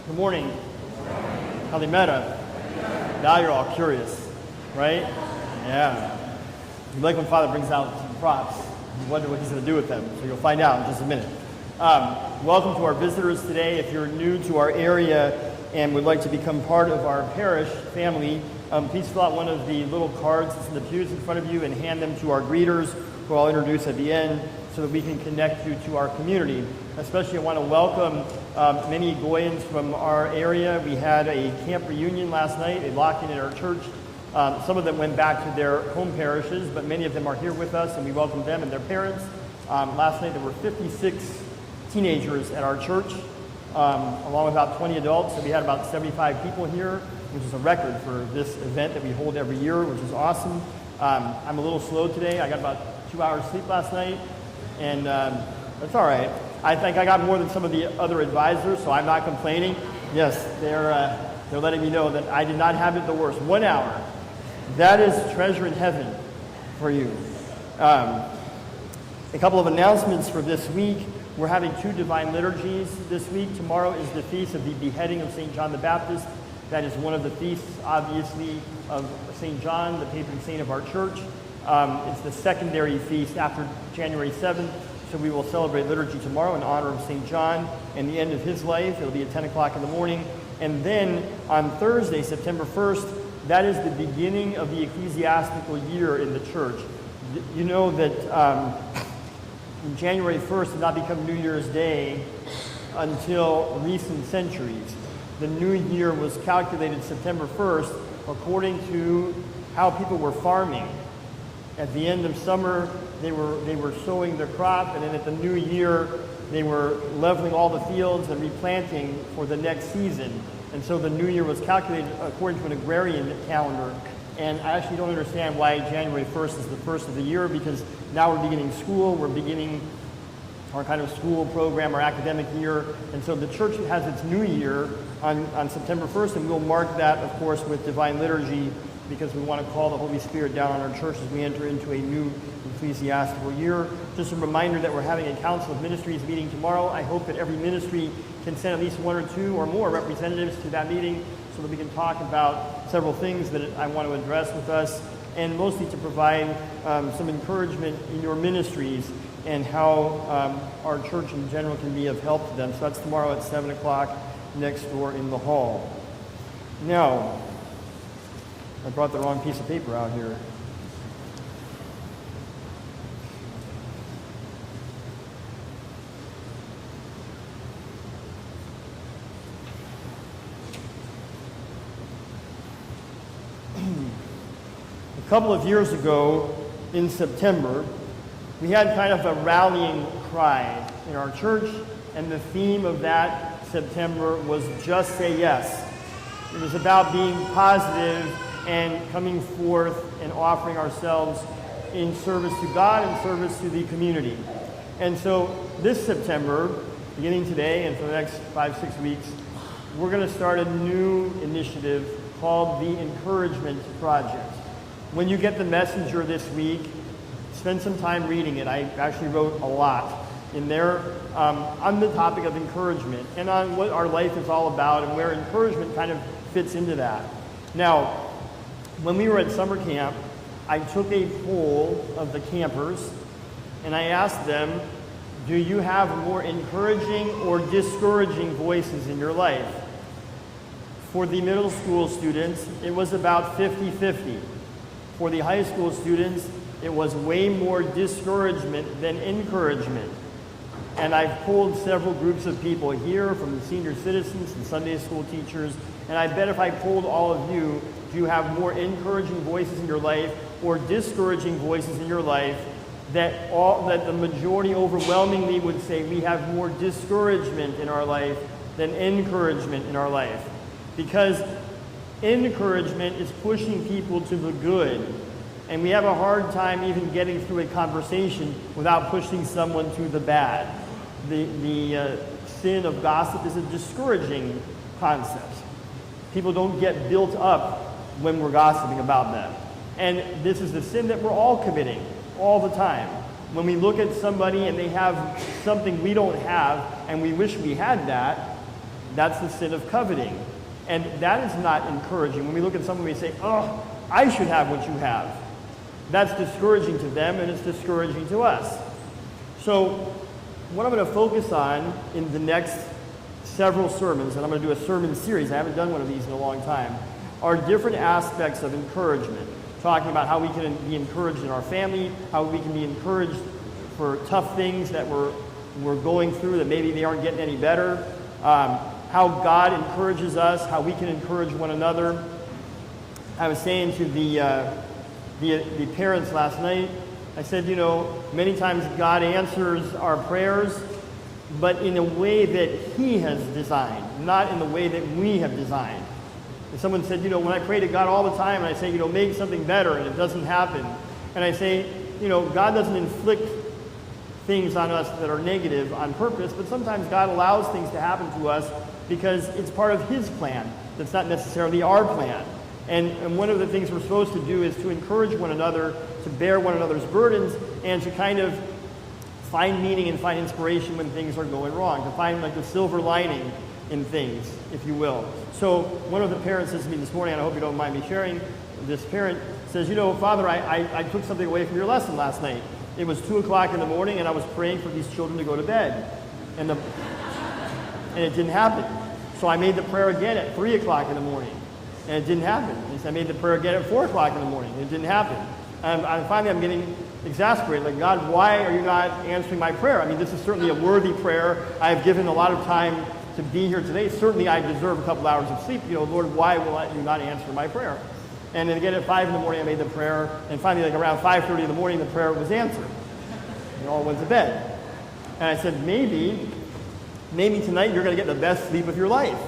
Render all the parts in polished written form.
Good morning. Kalimera. Now you're all curious, right? Yeah. You like when Father brings out some props. You wonder what he's going to do with them, so you'll find out in just a minute. Welcome to our visitors today. If you're new to our area and would like to become part of our parish family, please fill out one of the little cards that's in the pews in front of you and hand them to our greeters, who I'll introduce at the end, so that we can connect you to our community. Especially I want to welcome many Goyans from our area. We had a camp reunion last night, a lock-in at our church. Some of them went back to their home parishes, but many of them are here with us, and we welcome them and their parents. Last night there were 56 teenagers at our church, along with about 20 adults, so we had about 75 people here, which is a record for this event that we hold every year, which is awesome. I'm a little slow today. I got about 2 hours sleep last night, and that's all right. I think I got more than some of the other advisors, so I'm not complaining. Yes, they're letting me know that I did not have it the worst. 1 hour. That is treasure in heaven for you. A couple of announcements for this week. We're having 2 divine liturgies this week. Tomorrow is the feast of the beheading of St. John the Baptist. That is one of the feasts, obviously, of St. John, the patron saint of our church. It's the secondary feast after January 7th. So we will celebrate liturgy tomorrow in honor of St. John and the end of his life. It'll be at 10 o'clock in the morning. And then on Thursday, September 1st, that is the beginning of the ecclesiastical year in the church. You know that January 1st did not become New Year's Day until recent centuries. The new year was calculated September 1st according to how people were farming. At the end of summer, they were sowing their crop, and then at the new year, they were leveling all the fields and replanting for the next season. And so the new year was calculated according to an agrarian calendar. And I actually don't understand why January 1st is the first of the year, because now we're beginning school, we're beginning our kind of school program, our academic year. And so the church has its new year on September 1st, and we'll mark that, of course, with divine liturgy, because we want to call the Holy Spirit down on our church as we enter into a new ecclesiastical year. Just a reminder that we're having a Council of Ministries meeting tomorrow. I hope that every ministry can send at least 1 or 2 or more representatives to that meeting so that we can talk about several things that I want to address with us, and mostly to provide some encouragement in your ministries and how our church in general can be of help to them. So that's tomorrow at 7 o'clock next door in the hall. Now, I brought the wrong piece of paper out here. A couple of years ago, in September, we had kind of a rallying cry in our church, and the theme of that September was just say yes. It was about being positive and coming forth and offering ourselves in service to God and service to the community. And so this September, beginning today and for the next 5-6 weeks, we're going to start a new initiative called the Encouragement Project. When you get the messenger this week, spend some time reading it. I actually wrote a lot in there on the topic of encouragement and on what our life is all about and where encouragement kind of fits into that. Now, when we were at summer camp, I took a poll of the campers and I asked them, do you have more encouraging or discouraging voices in your life? For the middle school students, it was about 50-50. For the high school students, it was way more discouragement than encouragement. And I've polled several groups of people here, from the senior citizens and Sunday school teachers, and I bet if I polled all of you, do you have more encouraging voices in your life or discouraging voices in your life, that the majority overwhelmingly would say we have more discouragement in our life than encouragement in our life. Because encouragement is pushing people to the good, and we have a hard time even getting through a conversation without pushing someone to the bad. The sin of gossip is a discouraging concept. People don't get built up when we're gossiping about them. And this is the sin that we're all committing all the time. When we look at somebody and they have something we don't have and we wish we had that, That's the sin of coveting. And that is not encouraging. When we look at someone, we say, oh, I should have what you have. That's discouraging to them, and it's discouraging to us. So what I'm going to focus on in the next several sermons, and I'm going to do a sermon series, I haven't done one of these in a long time, are different aspects of encouragement. Talking about how we can be encouraged in our family, how we can be encouraged for tough things that we're going through that maybe they aren't getting any better, how God encourages us, how we can encourage one another. I was saying to the parents last night, I said, you know, many times God answers our prayers, but in a way that He has designed, not in the way that we have designed. And someone said, you know, when I pray to God all the time, and I say, you know, make something better, and it doesn't happen. And I say, you know, God doesn't inflict things on us that are negative on purpose, but sometimes God allows things to happen to us because it's part of His plan. That's not necessarily our plan. And one of the things we're supposed to do is to encourage one another, to bear one another's burdens, and to kind of find meaning and find inspiration when things are going wrong, to find like the silver lining in things, if you will. So one of the parents says to me this morning, and I hope you don't mind me sharing, this parent says, you know, Father, I took something away from your lesson last night. It was 2 o'clock in the morning, and I was praying for these children to go to bed. And it didn't happen. So I made the prayer again at 3 o'clock in the morning, and it didn't happen. And I made the prayer again at 4 o'clock in the morning, and it didn't happen. And finally I'm getting exasperated, like, God, why are you not answering my prayer? I mean, this is certainly a worthy prayer. I have given a lot of time to be here today. Certainly I deserve a couple hours of sleep. You know, Lord, why will you not answer my prayer? And then again at 5 in the morning I made the prayer, and finally like around 5:30 in the morning the prayer was answered. We all went to bed. And I said, maybe tonight you're going to get the best sleep of your life.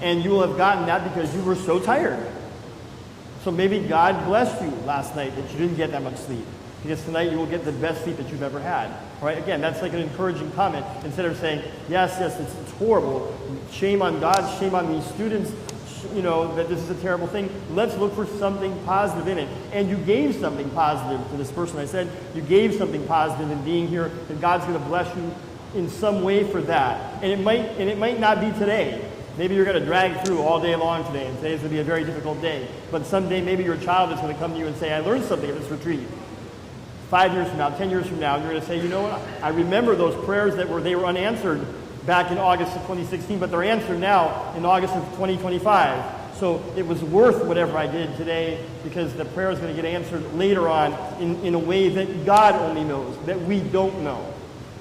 And you will have gotten that because you were so tired. So maybe God blessed you last night that you didn't get that much sleep, because tonight you will get the best sleep that you've ever had. All right? Again, that's like an encouraging comment. Instead of saying, yes, it's horrible, shame on God, shame on these students, you know, that this is a terrible thing. Let's look for something positive in it. And you gave something positive to this person. I said, you gave something positive in being here, and God's going to bless you in some way for that. And it might not be today. Maybe you're going to drag through all day long today, and today's going to be a very difficult day. But someday maybe your child is going to come to you and say, I learned something at this retreat. 5 years from now, 10 years from now, and you're going to say, you know what, I remember those prayers that were unanswered back in August of 2016, but they're answered now in August of 2025. So it was worth whatever I did today, because the prayer is going to get answered later on in a way that God only knows, that we don't know.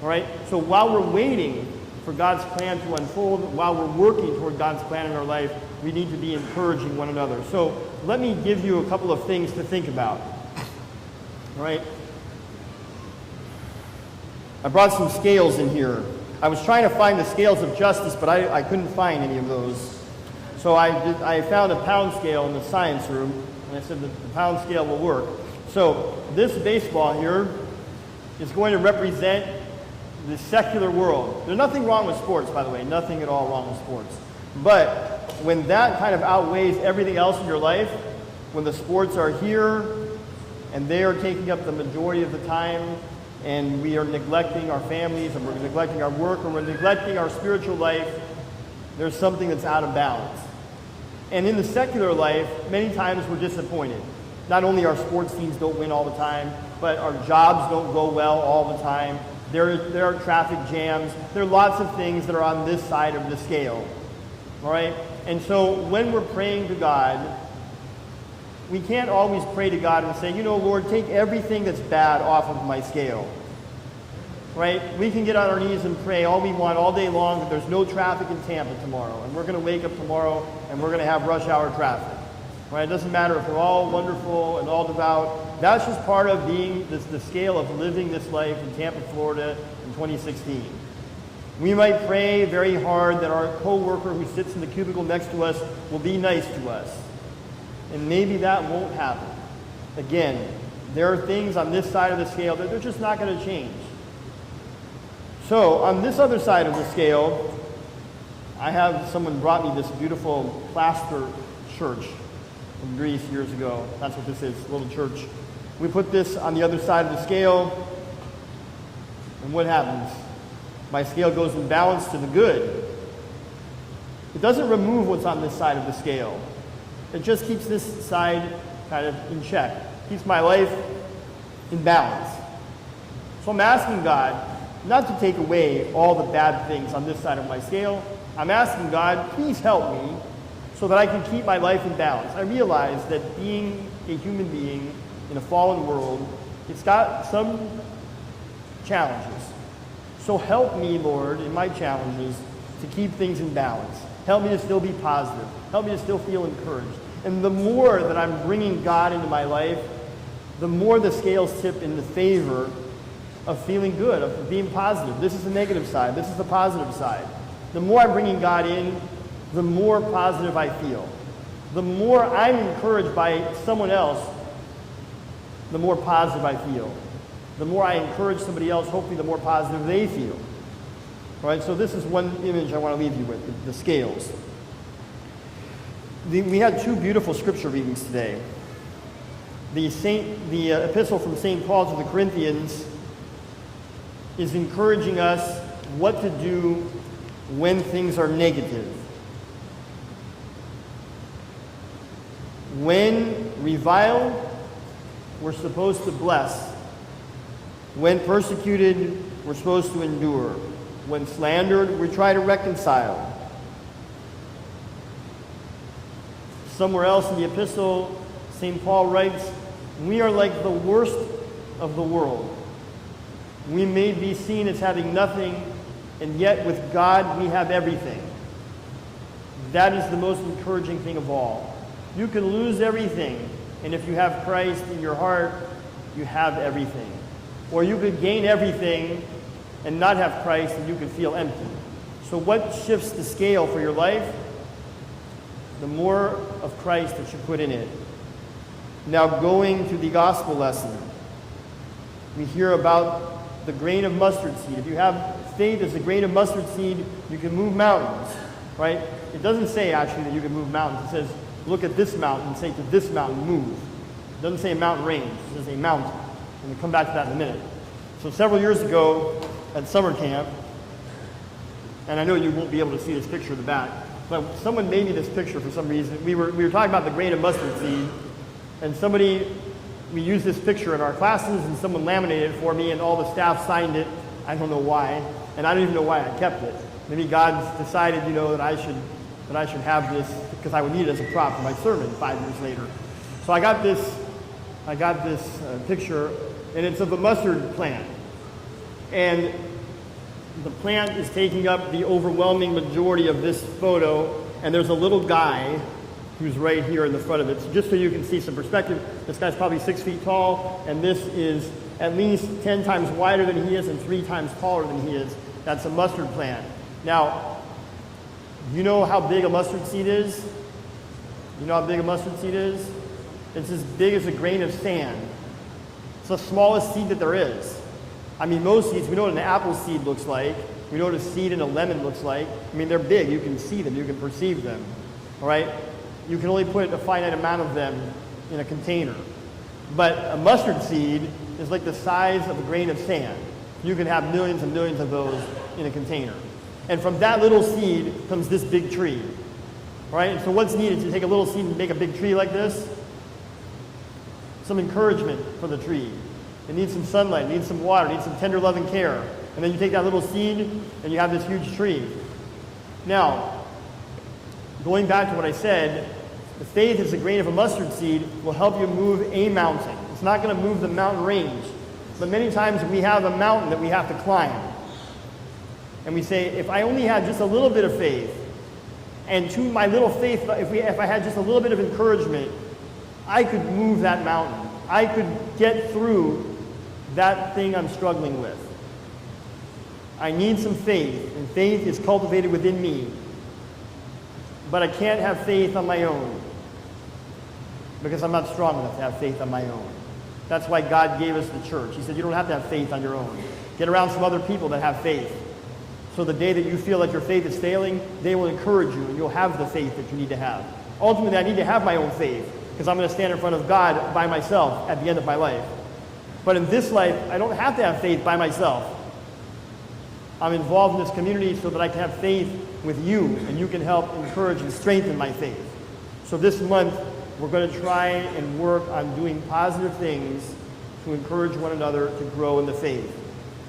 All right? So while we're waiting for God's plan to unfold, while we're working toward God's plan in our life, we need to be encouraging one another. So let me give you a couple of things to think about. All right? I brought some scales in here. I was trying to find the scales of justice, but I couldn't find any of those. So I found a pound scale in the science room, and I said that the pound scale will work. So this baseball here is going to represent the secular world. There's nothing wrong with sports, by the way, nothing at all wrong with sports. But when that kind of outweighs everything else in your life, when the sports are here and they are taking up the majority of the time, and we are neglecting our families, and we're neglecting our work, and we're neglecting our spiritual life, there's something that's out of balance. And in the secular life, many times we're disappointed. Not only our sports teams don't win all the time, but our jobs don't go well all the time. There are traffic jams. There are lots of things that are on this side of the scale. All right? And so when we're praying to God, we can't always pray to God and say, you know, Lord, take everything that's bad off of my scale. Right? We can get on our knees and pray all we want all day long that there's no traffic in Tampa tomorrow. And we're going to wake up tomorrow and we're going to have rush hour traffic. Right? It doesn't matter if we're all wonderful and all devout. That's just part of being the scale of living this life in Tampa, Florida in 2016. We might pray very hard that our co-worker who sits in the cubicle next to us will be nice to us. And maybe that won't happen. Again, there are things on this side of the scale that they're just not going to change. So on this other side of the scale, someone brought me this beautiful plaster church from Greece years ago. That's what this is, a little church. We put this on the other side of the scale, and what happens? My scale goes in balance to the good. It doesn't remove what's on this side of the scale. It just keeps this side kind of in check. Keeps my life in balance. So I'm asking God not to take away all the bad things on this side of my scale. I'm asking God, please help me so that I can keep my life in balance. I realize that being a human being in a fallen world, it's got some challenges. So help me, Lord, in my challenges to keep things in balance. Help me to still be positive. Help me to still feel encouraged. And the more that I'm bringing God into my life, the more the scales tip in the favor of feeling good, of being positive. This is the negative side. This is the positive side. The more I'm bringing God in, the more positive I feel. The more I'm encouraged by someone else, the more positive I feel. The more I encourage somebody else, hopefully the more positive they feel. All right, so this is one image I want to leave you with, the scales. We had two beautiful scripture readings today. The epistle from St. Paul to the Corinthians is encouraging us what to do when things are negative. When reviled, we're supposed to bless. When persecuted, we're supposed to endure. When slandered, we try to reconcile. Somewhere else in the epistle, St. Paul writes, we are like the worst of the world. We may be seen as having nothing, and yet with God we have everything. That is the most encouraging thing of all. You can lose everything, and if you have Christ in your heart, you have everything. Or you could gain everything and not have Christ, and you could feel empty. So what shifts the scale for your life? The more of Christ that you put in it. Now going to the gospel lesson, we hear about the grain of mustard seed. If you have faith as a grain of mustard seed, you can move mountains, right? It doesn't say actually that you can move mountains. It says, look at this mountain and say to this mountain, move. It doesn't say a mountain range. It says a mountain. And we'll come back to that in a minute. So several years ago at summer camp, and I know you won't be able to see this picture in the back, but someone made me this picture for some reason. We were talking about the grain of mustard seed, and we used this picture in our classes, and someone laminated it for me, and all the staff signed it. I don't know why, and I don't even know why I kept it. Maybe God decided, that I should have this because I would need it as a prop for my sermon 5 years later. So I got this picture, and it's of a mustard plant, and the plant is taking up the overwhelming majority of this photo, and there's a little guy who's right here in the front of it. So just so you can see some perspective, this guy's probably 6 feet tall, and this is at least 10 times wider than he is and 3 times taller than he is. That's a mustard plant. Now, you know how big a mustard seed is? You know how big a mustard seed is? It's as big as a grain of sand. It's the smallest seed that there is. I mean, most seeds, we know what an apple seed looks like. We know what a seed in a lemon looks like. I mean, they're big. You can see them. You can perceive them. All right? You can only put a finite amount of them in a container. But a mustard seed is like the size of a grain of sand. You can have millions and millions of those in a container. And from that little seed comes this big tree. All right? And so what's needed to take a little seed and make a big tree like this? Some encouragement for the tree. It needs some sunlight, it needs some water, it needs some tender loving care. And then you take that little seed and you have this huge tree. Now, going back to what I said, the faith as a grain of a mustard seed will help you move a mountain. It's not going to move the mountain range. But many times we have a mountain that we have to climb. And we say, if I only had just a little bit of faith, and to my little faith, if I had just a little bit of encouragement, I could move that mountain. I could get through that thing I'm struggling with. I need some faith, and faith is cultivated within me. But I can't have faith on my own because I'm not strong enough to have faith on my own. That's why God gave us the church. He said, you don't have to have faith on your own. Get around some other people that have faith. So the day that you feel like your faith is failing, they will encourage you, and you'll have the faith that you need to have. Ultimately, I need to have my own faith because I'm going to stand in front of God by myself at the end of my life. But in this life, I don't have to have faith by myself. I'm involved in this community so that I can have faith with you, and you can help encourage and strengthen my faith. So this month, we're going to try and work on doing positive things to encourage one another to grow in the faith.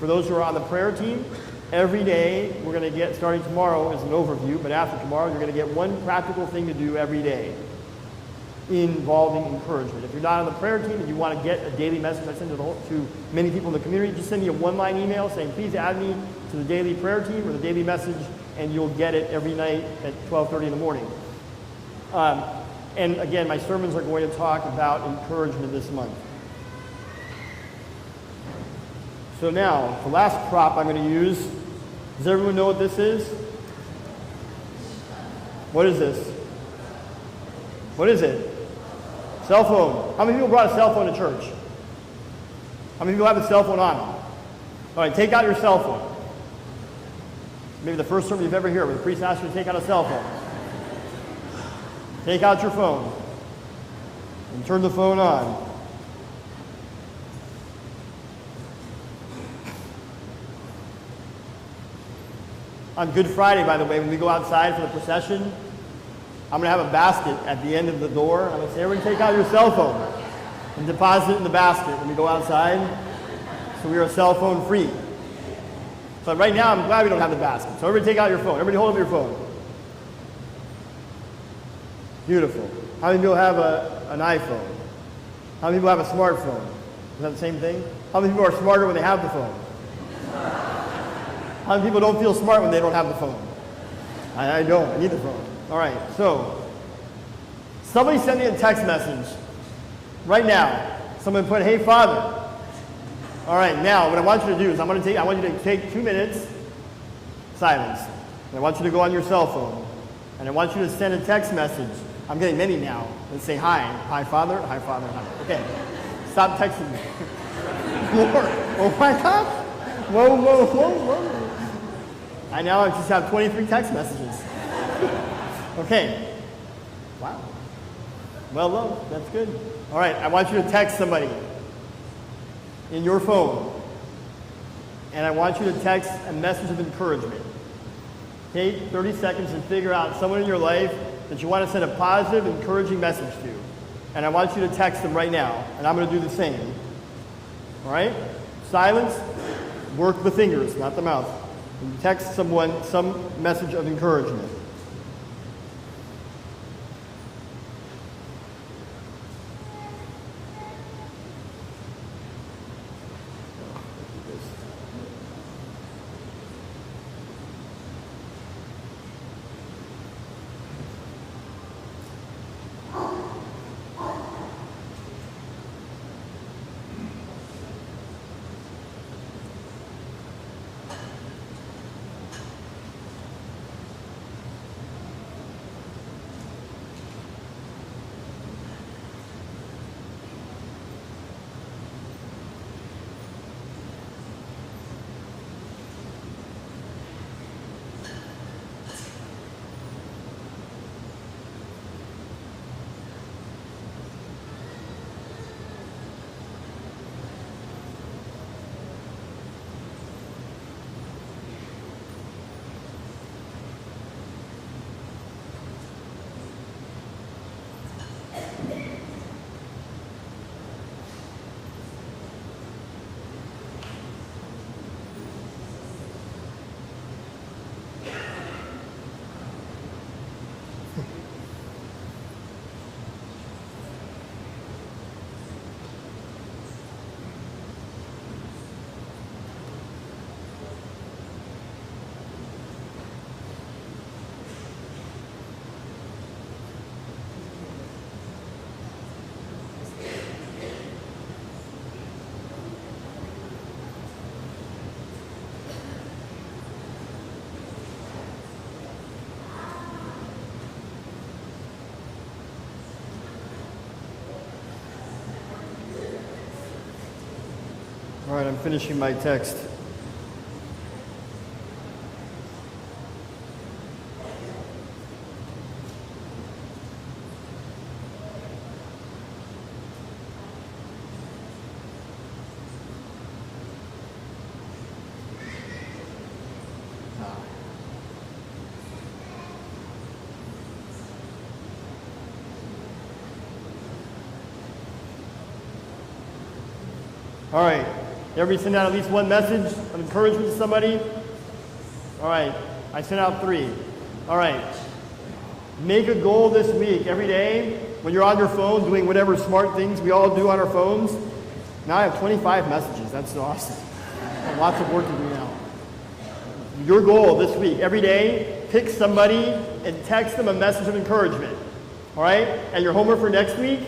For those who are on the prayer team, every day we're going to get, starting tomorrow as an overview, but after tomorrow you're going to get one practical thing to do every day involving encouragement. If you're not on the prayer team and you want to get a daily message I send to many people in the community, just send me a one-line email saying, please add me to the daily prayer team or the daily message, and you'll get it every night at 12:30 in the morning. And again, my sermons are going to talk about encouragement this month. So now, the last prop I'm going to use, does everyone know what this is? What is this? What is it? Cell phone. How many people brought a cell phone to church? How many people have a cell phone on? All right, take out your cell phone. Maybe the first sermon you've ever heard where the priest asks you to take out a cell phone. Take out your phone and turn the phone on. On Good Friday, by the way, when we go outside for the procession, I'm going to have a basket at the end of the door. I'm going to say, everyone take out your cell phone and deposit it in the basket when we go outside. So we are cell phone free. So right now, I'm glad we don't have the basket. So everybody take out your phone. Everybody hold up your phone. Beautiful. How many people have an iPhone? How many people have a smartphone? Is that the same thing? How many people are smarter when they have the phone? How many people don't feel smart when they don't have the phone? I don't. I need the phone. All right. So somebody send me a text message right now. Someone put, "Hey, Father." All right. Now, what I want you to do is I want you to take 2 minutes silence. And I want you to go on your cell phone, and I want you to send a text message. I'm getting many now. And say, "Hi, Father, hi, Father, hi." Okay. Stop texting me. Lord. Oh my gosh. Whoa, whoa, whoa, whoa. I now just have 23 text messages. Okay. Wow. Well, that's good. All right, I want you to text somebody in your phone. And I want you to text a message of encouragement. Take 30 seconds and figure out someone in your life that you want to send a positive, encouraging message to. And I want you to text them right now. And I'm going to do the same. All right? Silence. Work the fingers, not the mouth. And text someone some message of encouragement. All right, I'm finishing my text. All right. Everybody send out at least one message of encouragement to somebody? All right. I sent out 3. All right. Make a goal this week, every day, when you're on your phone doing whatever smart things we all do on our phones. Now I have 25 messages. That's awesome. Lots of work to do now. Your goal this week, every day, pick somebody and text them a message of encouragement. All right? And your homework for next week,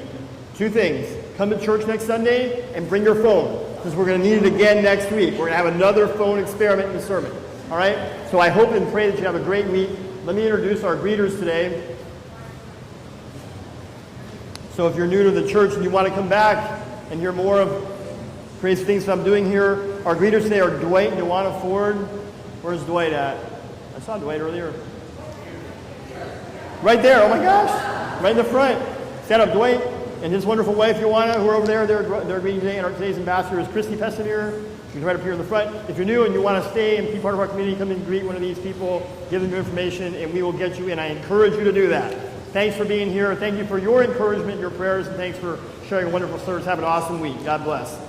2 things. Come to church next Sunday and bring your phone, because we're going to need it again next week. We're going to have another phone experiment in the sermon. All right? So I hope and pray that you have a great week. Let me introduce our greeters today. So if you're new to the church and you want to come back and hear more of crazy things that I'm doing here, our greeters today are Dwight and Joanna Ford. Where's Dwight at? I saw Dwight earlier. Right there. Oh my gosh. Right in the front. Stand up, Dwight and his wonderful wife, Joanna, who are over there. They're greeting today. And today's ambassador is Christy Pessimir. She's right up here in the front. If you're new and you want to stay and be part of our community, come and greet one of these people, give them your information, and we will get you in. I encourage you to do that. Thanks for being here. Thank you for your encouragement, your prayers, and thanks for sharing a wonderful service. Have an awesome week. God bless.